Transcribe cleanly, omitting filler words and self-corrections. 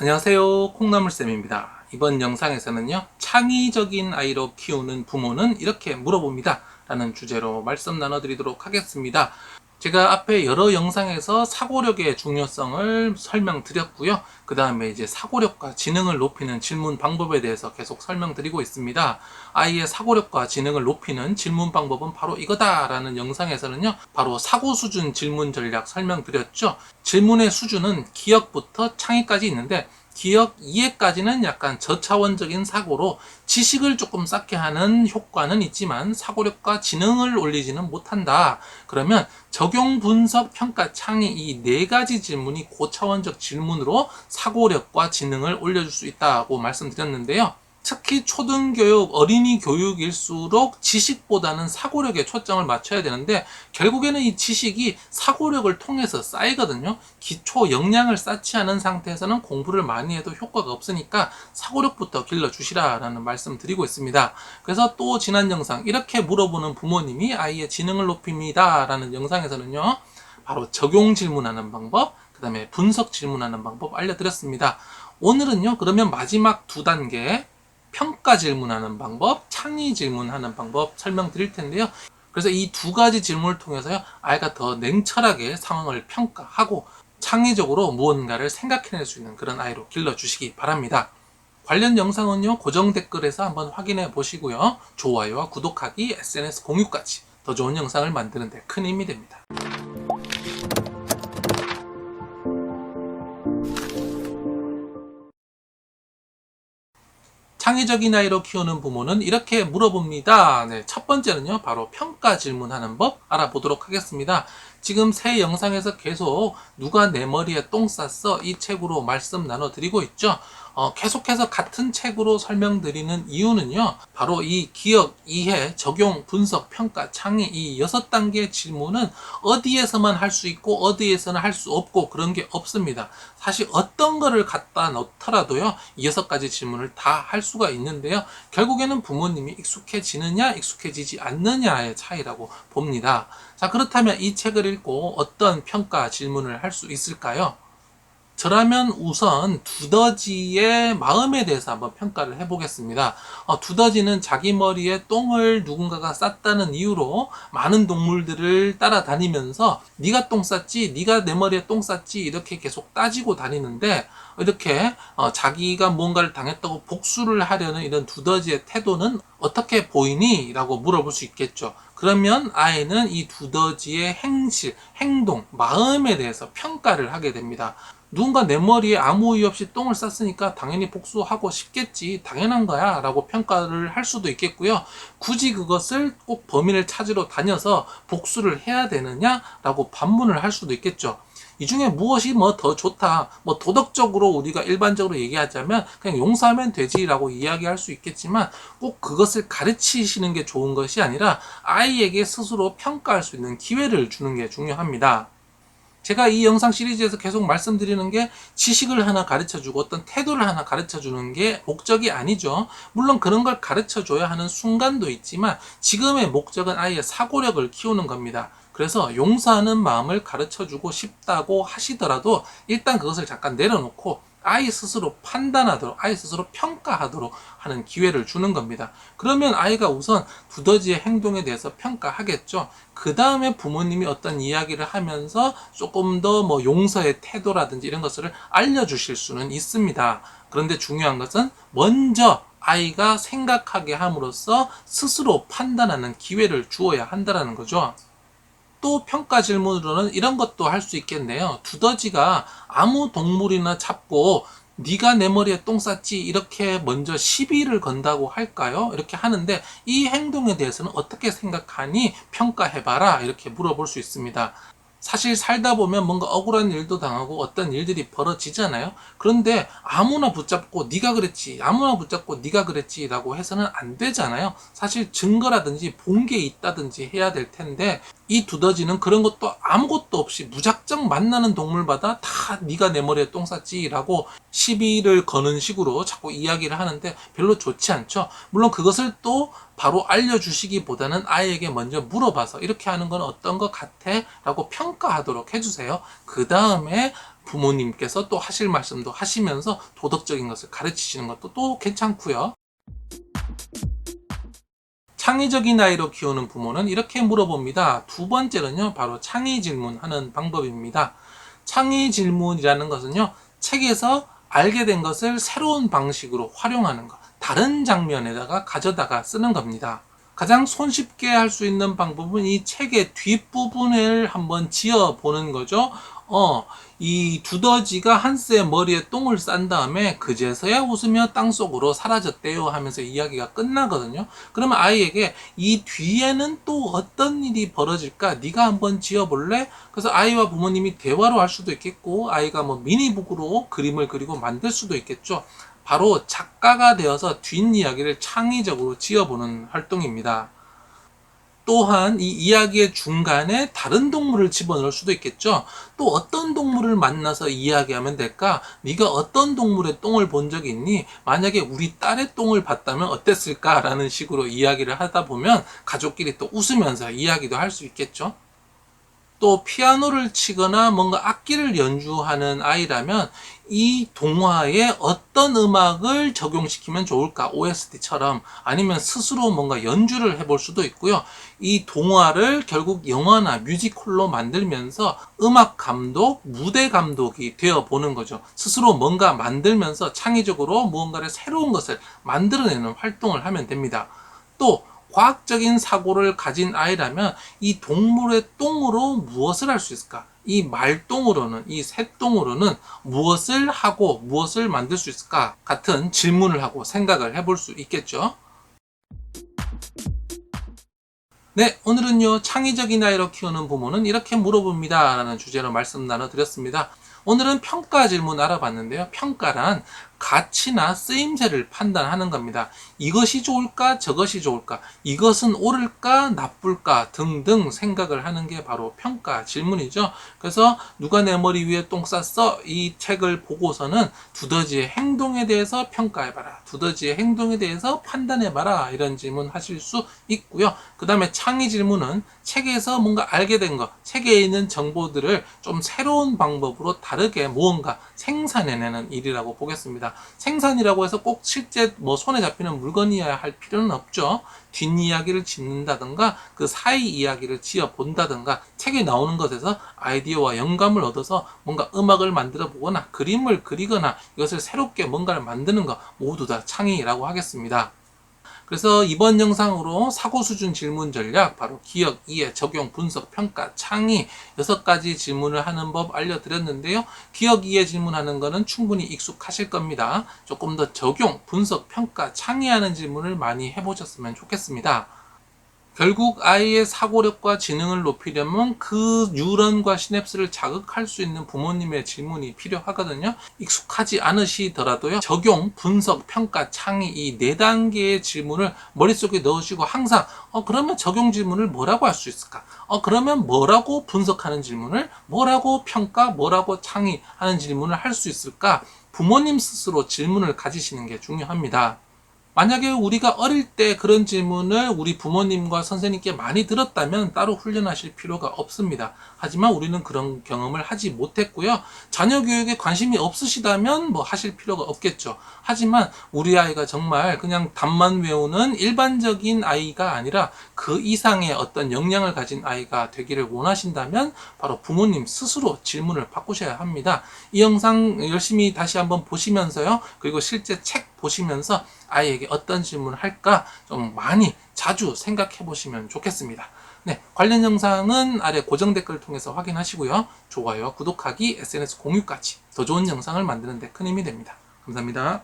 안녕하세요, 콩나물쌤입니다. 이번 영상에서는요, 창의적인 아이로 키우는 부모는 이렇게 물어봅니다 라는 주제로 말씀 나눠드리도록 하겠습니다. 제가 앞에 여러 영상에서 사고력의 중요성을 설명드렸고요. 그 다음에 이제 사고력과 지능을 높이는 질문 방법에 대해서 계속 설명드리고 있습니다. 아이의 사고력과 지능을 높이는 질문 방법은 바로 이거다라는 영상에서는요, 바로 사고 수준 질문 전략 설명드렸죠. 질문의 수준은 기억부터 창의까지 있는데, 기억 이해까지는 약간 저차원적인 사고로 지식을 조금 쌓게 하는 효과는 있지만 사고력과 지능을 올리지는 못한다. 그러면 적용, 분석, 평가, 창의 이 네 가지 질문이 고차원적 질문으로 사고력과 지능을 올려줄 수 있다고 말씀드렸는데요. 특히 초등교육, 어린이 교육일수록 지식보다는 사고력에 초점을 맞춰야 되는데 결국에는 이 지식이 사고력을 통해서 쌓이거든요. 기초 역량을 쌓지 않은 상태에서는 공부를 많이 해도 효과가 없으니까 사고력부터 길러주시라라는 말씀 드리고 있습니다. 그래서 또 지난 영상 이렇게 물어보는 부모님이 아이의 지능을 높입니다 라는 영상에서는요, 바로 적용 질문하는 방법, 그 다음에 분석 질문하는 방법 알려드렸습니다. 오늘은요, 그러면 마지막 두 단계 평가 질문하는 방법, 창의 질문하는 방법 설명드릴 텐데요. 그래서 이 두 가지 질문을 통해서요, 아이가 더 냉철하게 상황을 평가하고 창의적으로 무언가를 생각해낼 수 있는 그런 아이로 길러주시기 바랍니다. 관련 영상은요, 고정 댓글에서 한번 확인해 보시고요. 좋아요와 구독하기, SNS 공유까지 더 좋은 영상을 만드는 데 큰 힘이 됩니다. 창의적인 아이로 키우는 부모는 이렇게 물어봅니다. 네, 첫 번째는요, 바로 평가 질문하는 법 알아보도록 하겠습니다. 지금 새 영상에서 계속 누가 내 머리에 똥 쌌어? 이 책으로 말씀 나눠드리고 있죠. 계속해서 같은 책으로 설명드리는 이유는요, 바로 이 기억, 이해, 적용, 분석, 평가, 창의 이 6단계 질문은 어디에서만 할 수 있고 어디에서는 할 수 없고 그런 게 없습니다. 사실 어떤 거를 갖다 넣더라도요, 이 6가지 질문을 다 할 수가 있는데요, 결국에는 부모님이 익숙해지느냐 익숙해지지 않느냐의 차이라고 봅니다. 자, 그렇다면 이 책을 읽고 어떤 평가 질문을 할 수 있을까요? 저라면 우선 두더지의 마음에 대해서 한번 평가를 해보겠습니다. 두더지는 자기 머리에 똥을 누군가가 쌌다는 이유로 많은 동물들을 따라다니면서 네가 똥 쌌지, 네가 내 머리에 똥 쌌지 이렇게 계속 따지고 다니는데, 이렇게 자기가 무언가를 당했다고 복수를 하려는 이런 두더지의 태도는 어떻게 보이니? 라고 물어볼 수 있겠죠. 그러면 아이는 이 두더지의 행실, 행동, 마음에 대해서 평가를 하게 됩니다. 누군가 내 머리에 아무 이유 없이 똥을 쌌으니까 당연히 복수하고 싶겠지, 당연한 거야 라고 평가를 할 수도 있겠고요. 굳이 그것을 꼭 범인을 찾으러 다녀서 복수를 해야 되느냐 라고 반문을 할 수도 있겠죠. 이 중에 무엇이 뭐 더 좋다, 뭐 도덕적으로 우리가 일반적으로 얘기하자면 그냥 용서하면 되지라고 이야기할 수 있겠지만, 꼭 그것을 가르치시는 게 좋은 것이 아니라 아이에게 스스로 평가할 수 있는 기회를 주는 게 중요합니다. 제가 이 영상 시리즈에서 계속 말씀드리는 게 지식을 하나 가르쳐주고 어떤 태도를 하나 가르쳐주는 게 목적이 아니죠. 물론 그런 걸 가르쳐줘야 하는 순간도 있지만 지금의 목적은 아이의 사고력을 키우는 겁니다. 그래서 용서하는 마음을 가르쳐주고 싶다고 하시더라도 일단 그것을 잠깐 내려놓고 아이 스스로 판단하도록, 아이 스스로 평가하도록 하는 기회를 주는 겁니다. 그러면 아이가 우선 두더지의 행동에 대해서 평가하겠죠. 그 다음에 부모님이 어떤 이야기를 하면서 조금 더 뭐 용서의 태도라든지 이런 것을 알려주실 수는 있습니다. 그런데 중요한 것은 먼저 아이가 생각하게 함으로써 스스로 판단하는 기회를 주어야 한다는 거죠. 또 평가 질문으로는 이런 것도 할 수 있겠네요. 두더지가 아무 동물이나 잡고 네가 내 머리에 똥 쌌지 이렇게 먼저 시비를 건다고 할까요? 이렇게 하는데 이 행동에 대해서는 어떻게 생각하니? 평가해봐라 이렇게 물어볼 수 있습니다. 사실 살다 보면 뭔가 억울한 일도 당하고 어떤 일들이 벌어지잖아요. 그런데 아무나 붙잡고 네가 그랬지, 아무나 붙잡고 네가 그랬지 라고 해서는 안 되잖아요. 사실 증거라든지 본 게 있다든지 해야 될 텐데, 이 두더지는 그런 것도 아무것도 없이 무작정 만나는 동물마다 다 네가 내 머리에 똥 쌌지 라고 시비를 거는 식으로 자꾸 이야기를 하는데 별로 좋지 않죠. 물론 그것을 또 바로 알려주시기보다는 아이에게 먼저 물어봐서 이렇게 하는 건 어떤 것 같아? 라고 평가하도록 해주세요. 그 다음에 부모님께서 또 하실 말씀도 하시면서 도덕적인 것을 가르치시는 것도 또 괜찮고요. 창의적인 아이로 키우는 부모는 이렇게 물어봅니다. 두 번째는요, 바로 창의 질문하는 방법입니다. 창의 질문이라는 것은요, 책에서 알게 된 것을 새로운 방식으로 활용하는 것, 다른 장면에다가 가져다가 쓰는 겁니다. 가장 손쉽게 할 수 있는 방법은 이 책의 뒷부분을 한번 지어 보는 거죠. 이 두더지가 한스의 머리에 똥을 싼 다음에 그제서야 웃으며 땅속으로 사라졌대요 하면서 이야기가 끝나거든요. 그러면 아이에게 이 뒤에는 또 어떤 일이 벌어질까? 네가 한번 지어볼래? 그래서 아이와 부모님이 대화로 할 수도 있겠고, 아이가 뭐 미니북으로 그림을 그리고 만들 수도 있겠죠. 바로 작가가 되어서 뒷이야기를 창의적으로 지어보는 활동입니다. 또한 이 이야기의 중간에 다른 동물을 집어넣을 수도 있겠죠. 또 어떤 동물을 만나서 이야기하면 될까? 네가 어떤 동물의 똥을 본 적이 있니? 만약에 우리 딸의 똥을 봤다면 어땠을까? 라는 식으로 이야기를 하다 보면 가족끼리 또 웃으면서 이야기도 할 수 있겠죠. 또 피아노를 치거나 뭔가 악기를 연주하는 아이라면 이 동화에 어떤 음악을 적용시키면 좋을까? OST처럼 아니면 스스로 뭔가 연주를 해볼 수도 있고요. 이 동화를 결국 영화나 뮤지컬로 만들면서 음악 감독, 무대 감독이 되어 보는 거죠. 스스로 뭔가 만들면서 창의적으로 무언가를 새로운 것을 만들어내는 활동을 하면 됩니다. 또 과학적인 사고를 가진 아이라면 이 동물의 똥으로 무엇을 할 수 있을까? 이 말똥으로는, 이 새똥으로는 무엇을 하고 무엇을 만들 수 있을까? 같은 질문을 하고 생각을 해볼 수 있겠죠. 네, 오늘은요, 창의적인 아이로 키우는 부모는 이렇게 물어봅니다. 라는 주제로 말씀 나눠드렸습니다. 오늘은 평가 질문 알아봤는데요. 평가란 가치나 쓰임새를 판단하는 겁니다. 이것이 좋을까, 저것이 좋을까, 이것은 옳을까, 나쁠까 등등 생각을 하는 게 바로 평가 질문이죠. 그래서 누가 내 머리 위에 똥 쌌어? 이 책을 보고서는 두더지의 행동에 대해서 평가해봐라. 두더지의 행동에 대해서 판단해봐라. 이런 질문 하실 수 있고요. 그 다음에 창의 질문은 책에서 뭔가 알게 된 것, 책에 있는 정보들을 좀 새로운 방법으로 다르게 무언가 생산해내는 일이라고 보겠습니다. 생산이라고 해서 꼭 실제 뭐 손에 잡히는 물건이어야 할 필요는 없죠. 뒷이야기를 짓는다든가 그 사이 이야기를 지어 본다든가 책에 나오는 것에서 아이디어와 영감을 얻어서 뭔가 음악을 만들어 보거나 그림을 그리거나 이것을 새롭게 뭔가를 만드는 것 모두 다 창의라고 하겠습니다. 그래서 이번 영상으로 사고 수준 질문 전략, 바로 기억, 이해, 적용, 분석, 평가, 창의 6가지 질문을 하는 법 알려드렸는데요. 기억, 이해 질문하는 거는 충분히 익숙하실 겁니다. 조금 더 적용, 분석, 평가, 창의하는 질문을 많이 해보셨으면 좋겠습니다. 결국 아이의 사고력과 지능을 높이려면 그 뉴런과 시냅스를 자극할 수 있는 부모님의 질문이 필요하거든요. 익숙하지 않으시더라도요. 적용, 분석, 평가, 창의 이 4단계의 질문을 머릿속에 넣으시고 항상 그러면 적용 질문을 뭐라고 할 수 있을까? 그러면 뭐라고 분석하는 질문을, 뭐라고 평가, 뭐라고 창의하는 질문을 할 수 있을까? 부모님 스스로 질문을 가지시는 게 중요합니다. 만약에 우리가 어릴 때 그런 질문을 우리 부모님과 선생님께 많이 들었다면 따로 훈련하실 필요가 없습니다. 하지만 우리는 그런 경험을 하지 못했고요. 자녀 교육에 관심이 없으시다면 뭐 하실 필요가 없겠죠. 하지만 우리 아이가 정말 그냥 답만 외우는 일반적인 아이가 아니라 그 이상의 어떤 역량을 가진 아이가 되기를 원하신다면 바로 부모님 스스로 질문을 바꾸셔야 합니다. 이 영상 열심히 다시 한번 보시면서요. 그리고 실제 책 보시면서 아이에게 어떤 질문을 할까 좀 많이 자주 생각해 보시면 좋겠습니다. 네, 관련 영상은 아래 고정 댓글을 통해서 확인하시고요. 좋아요, 구독하기, SNS 공유까지 더 좋은 영상을 만드는 데 큰 힘이 됩니다. 감사합니다.